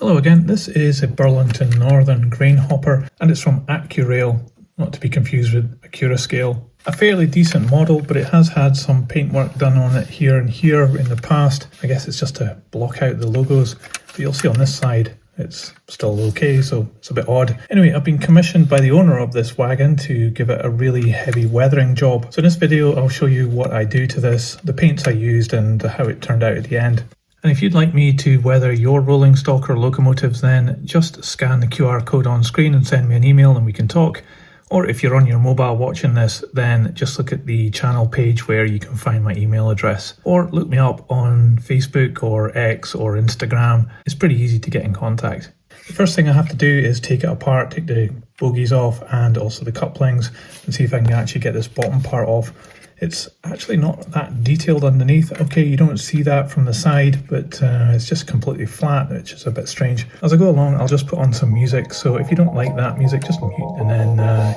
Hello again, this is a Burlington Northern grain hopper and it's from ACCURAIL, not to be confused with ACCURAIL. A fairly decent model, but it has had some paintwork done on it here and here in the past. I guess it's just to block out the logos, but you'll see on this side it's still okay, so it's a bit odd. Anyway, I've been commissioned by the owner of this wagon to give it a really heavy weathering job. So in this video I'll show you what I do to this, the paints I used and how it turned out at the end. And if you'd like me to weather your rolling stock or locomotives, then just scan the QR code on screen and send me an email and we can talk. Or if you're on your mobile watching this, then just look at the channel page where you can find my email address. Or look me up on Facebook or X or Instagram. It's pretty easy to get in contact. The first thing I have to do is take it apart, take the bogies off and also the couplings and see if I can actually get this bottom part off. It's actually not that detailed underneath. Okay, you don't see that from the side, but it's just completely flat, which is a bit strange. As I go along, I'll just put on some music. So if you don't like that music, just mute and then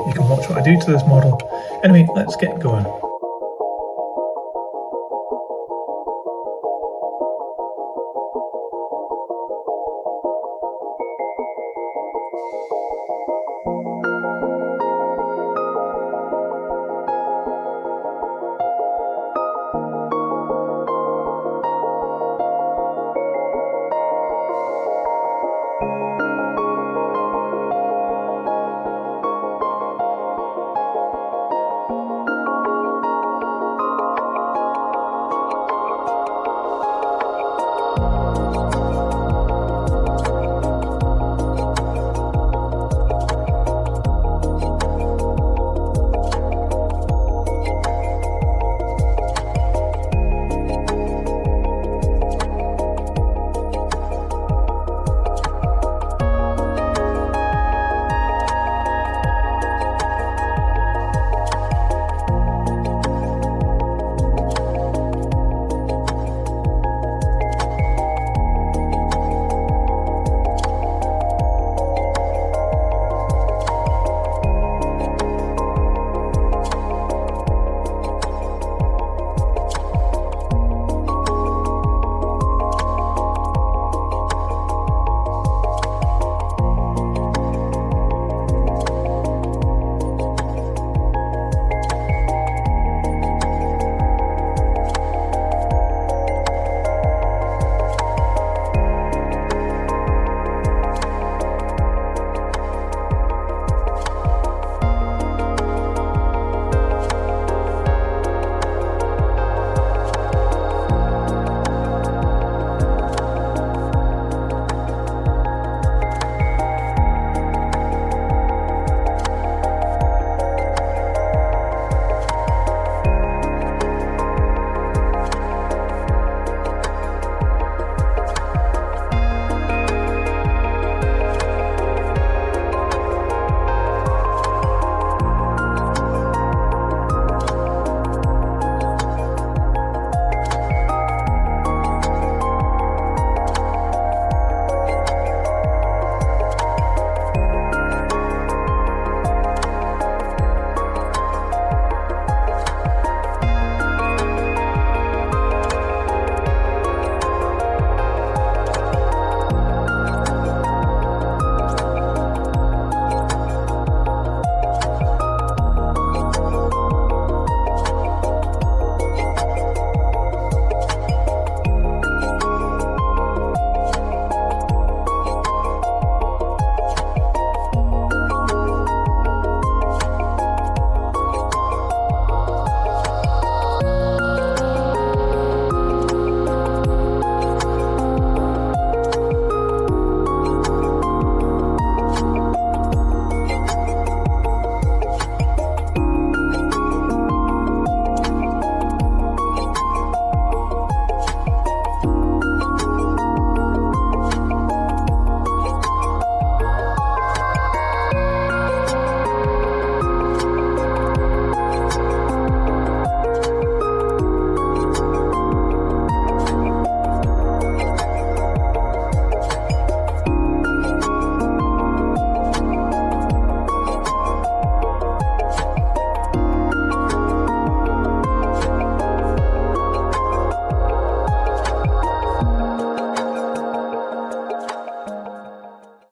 you can watch what I do to this model. Anyway, let's get going.